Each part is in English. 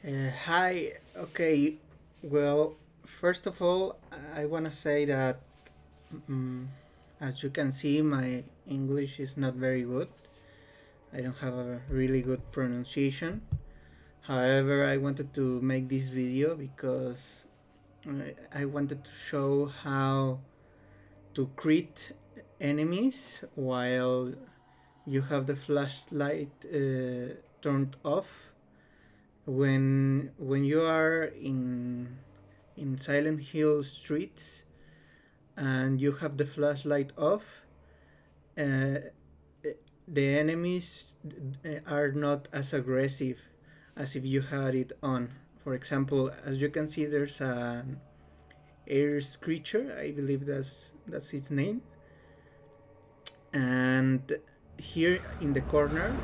Hi, okay. Well, first of all, I want to say that as you can see, my English is not very good. I don't have a really good pronunciation. However, I wanted to make this video because I wanted to show how to crit enemies while you have the flashlight turned off. When you are in Silent Hill streets and you have the flashlight off, uh, the enemies are not as aggressive as if you had it on. For example, as you can see, there's an air screecher. I believe that's its name. And here in the corner,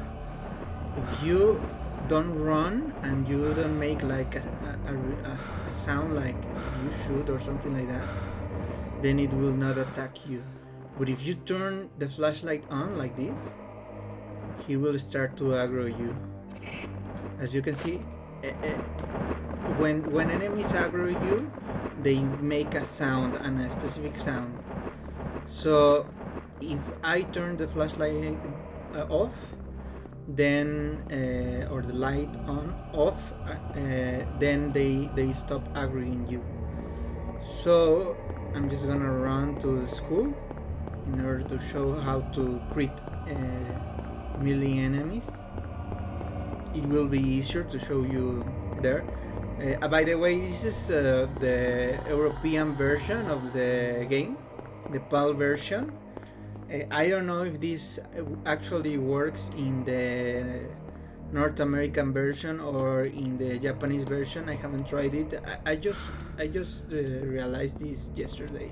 if you don't run and you don't make like a sound like you should or something like that, then it will not attack you. But if you turn the flashlight on like this, he will start to aggro you. As you can see, when enemies aggro you, they make a sound and a specific sound. So if I turn the flashlight off, then or the light on off, then they stop aggroing you. So I'm just gonna run to the school in order to show how to crit melee enemies. It will be easier to show you there. By the way, this is the European version of the game, the PAL version. I don't know if this actually works in the North American version or in the Japanese version. I haven't tried it. I just realized this yesterday.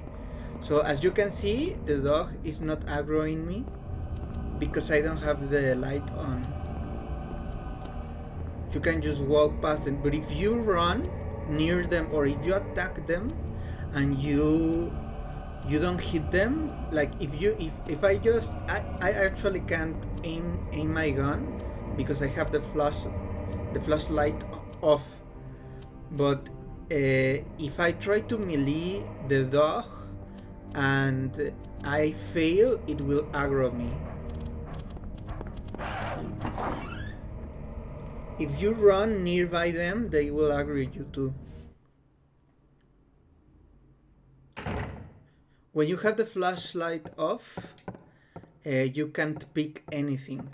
So as you can see, the dog is not aggroing me because I don't have the light on. You can just walk past them, but if you run near them or if you attack them and you don't hit them, like if I actually can't aim my gun because I have the flashlight off. But if I try to melee the dog and I fail, it will aggro me. If you run nearby them, they will aggro you too. When you have the flashlight off, you can't pick anything.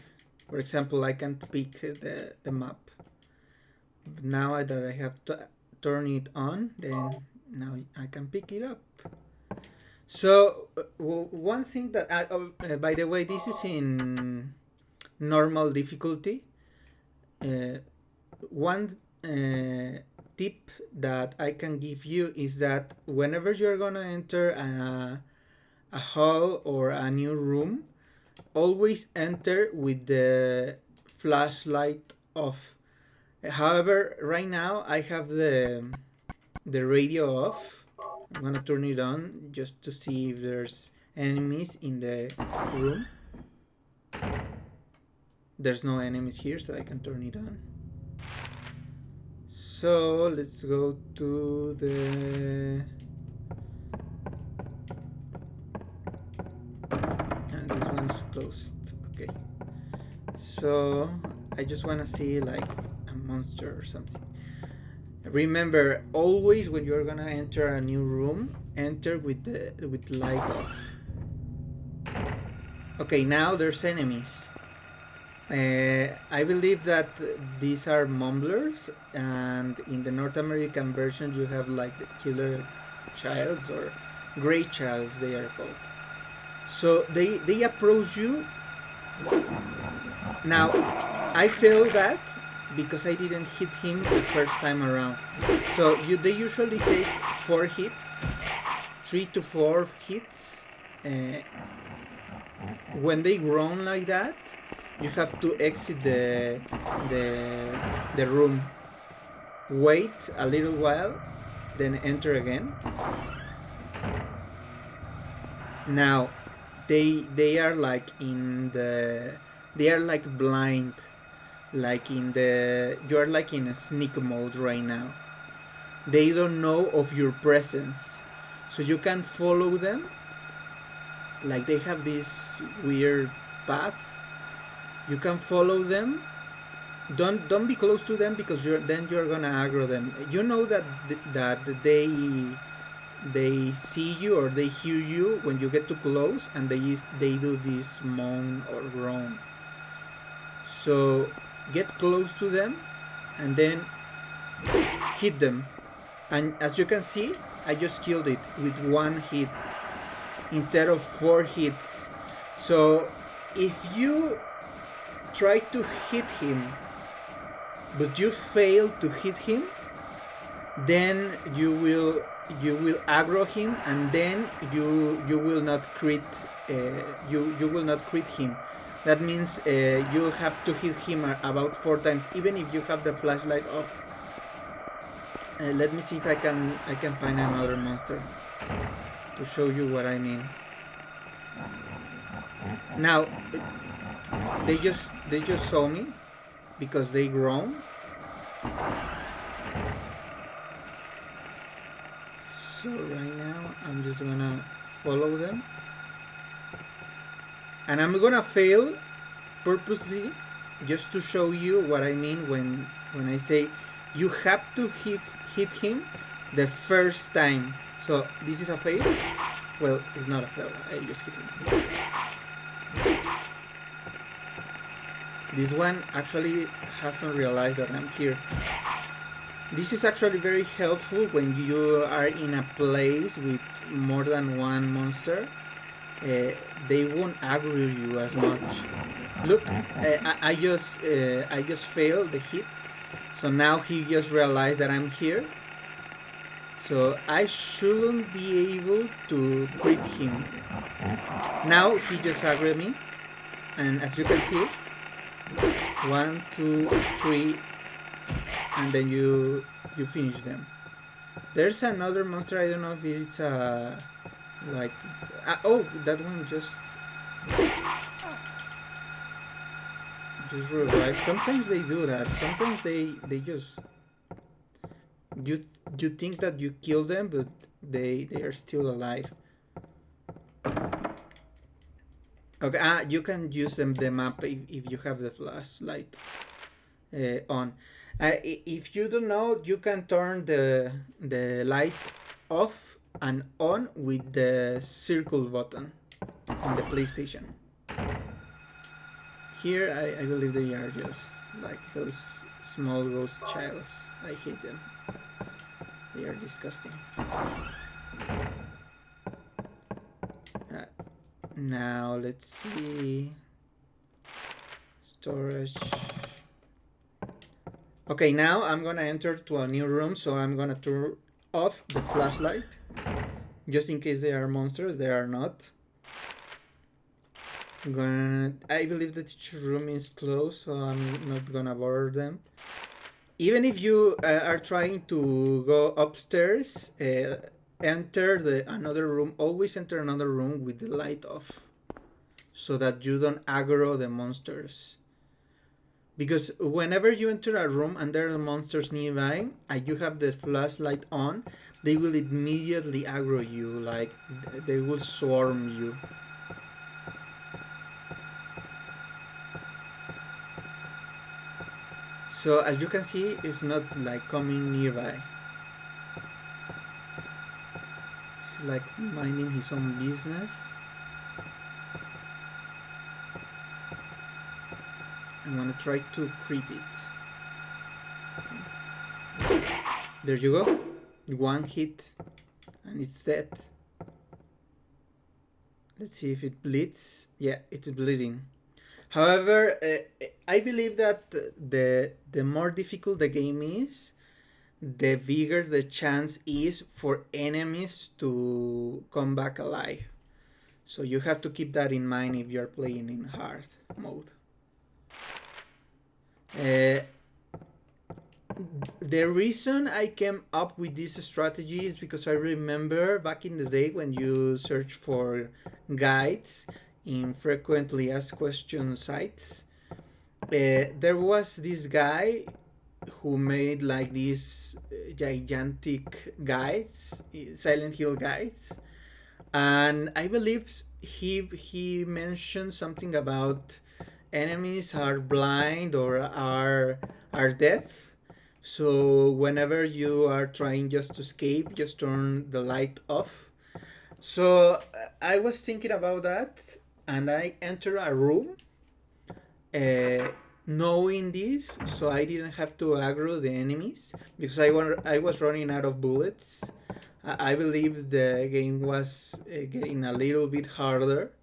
For example, I can't pick the map. Now that I have turned it on, then now I can pick it up. So one thing that by the way, this is in normal difficulty. One tip that I can give you is that whenever you're gonna enter a hall or a new room, always enter with the flashlight off. However, right now I have the radio off. I'm gonna turn it on just to see if there's enemies in the room. There's no enemies here, so I can turn it on. So let's go to the this one's closed. Okay, so I just want to see like a monster or something. Remember, always when you're gonna enter a new room, enter with light off. Okay, now there's enemies. I believe that these are mumblers, and in the North American version you have like the killer childs or gray childs they are called. So they approach you. Now I failed that because I didn't hit him the first time around. So they usually take 4 hits, 3 to 4 hits. When they groan like that, you have to exit the room. Wait a little while, then enter again. Now they are like they are like blind. like you're like in a sneak mode right now. They don't know of your presence, so you can follow them. Like they have this weird path. You can follow them. Don't be close to them because you're gonna aggro them. You know that they see you or they hear you when you get too close, and they do this moan or groan. So get close to them and then hit them. And as you can see, I just killed it with one hit instead of 4 hits. So if you try to hit him but you fail to hit him, then you will aggro him, and then you will not crit you will not crit him. That means you'll have to hit him about 4 times, even if you have the flashlight off. Let me see if I can find another monster to show you what I mean. Now they just saw me because they groan. So right now I'm just gonna follow them, and I'm gonna fail purposely just to show you what I mean when I say you have to hit him the first time. So this is a fail. Well, it's not a fail. I just hit him. This one actually hasn't realized that I'm here. This is actually very helpful when you are in a place with more than one monster. They won't aggro you as much. Look, I just failed the hit, so now he just realized that I'm here. So I shouldn't be able to crit him. Now he just aggroed me, and as you can see, 1, 2, 3, and then you finish them. There's another monster. I don't know if it's like oh, that one just revive. Sometimes they do that. Sometimes they just you think that you kill them, but they are still alive. Okay, you can use the map if you have the flashlight on. If you don't know, you can turn the light off and on with the circle button on the PlayStation. Here, I believe they are just like those small ghost childs. I hate them. They are disgusting. Now let's see. Storage. Okay, now I'm gonna enter to a new room, so I'm gonna turn off the flashlight just in case they are monsters. They are not. I believe that each room is closed, so I'm not gonna bother them. Even if you are trying to go upstairs, enter another room. Always enter another room with the light off, so that you don't aggro the monsters. Because whenever you enter a room and there are monsters nearby and you have the flashlight on, they will immediately aggro you. Like they will swarm you. So as you can see, it's not like coming nearby. He's like minding his own business. I'm gonna try to crit it. Okay. There you go. One hit and it's dead. Let's see if it bleeds. Yeah, it's bleeding. However, I believe that the more difficult the game is, the bigger the chance is for enemies to come back alive. So you have to keep that in mind if you're playing in hard mode. The reason I came up with this strategy is because I remember back in the day when you search for guides in frequently asked question sites, there was this guy who made like these gigantic guides, Silent Hill guides, and I believe he mentioned something about enemies are blind or are deaf. So whenever you are trying just to escape, just turn the light off. So I was thinking about that, and I enter a room, uh, knowing this, so I didn't have to aggro the enemies because I was running out of bullets. I believe the game was getting a little bit harder.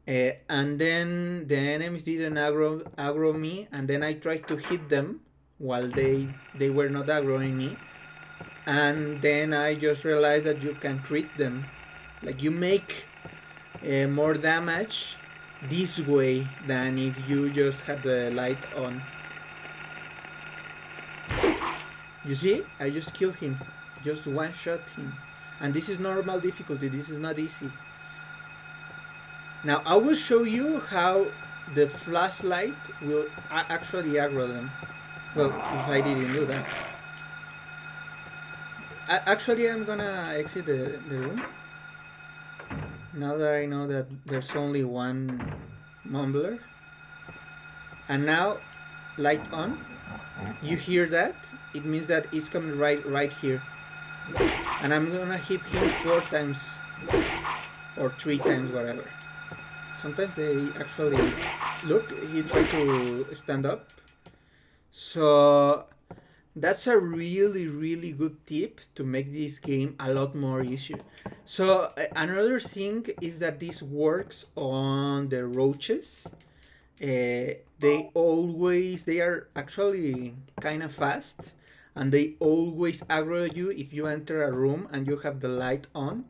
And then the enemies didn't aggro me, and then I tried to hit them while they were not aggroing me. And then I just realized that you can crit them. Like you make more damage this way than if you just had the light on. You see? I just killed him. Just one shot him. And this is normal difficulty, this is not easy. Now I will show you how the flashlight will actually aggro them. Well, if I didn't do that. Actually, I'm gonna exit the room. Now that I know that there's only one mumbler. And now, light on. You hear that? It means that it's coming right here. And I'm gonna hit him 4 times. Or 3 times, whatever. Sometimes they actually... Look, he tried to stand up. So... That's a really good tip to make this game a lot more easier. So another thing is that this works on the roaches. They are actually kind of fast, and they always aggro you if you enter a room and you have the light on.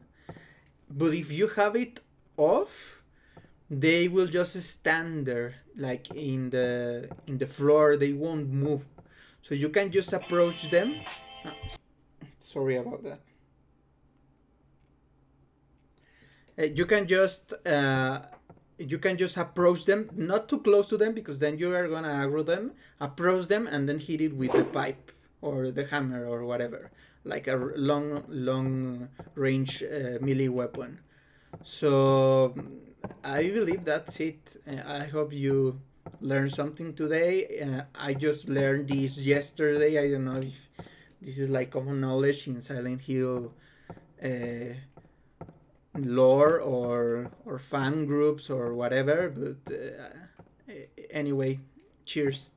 But if you have it off, they will just stand there, like in the floor. They won't move. So you can just approach them. Sorry about that. You can just approach them, not too close to them because then you are gonna aggro them. Approach them and then hit it with the pipe or the hammer or whatever, like a long range melee weapon. So I believe that's it. I hope you learned something today. I just learned this yesterday. I don't know if this is like common knowledge in Silent Hill uh, lore or fan groups or whatever. But anyway, cheers.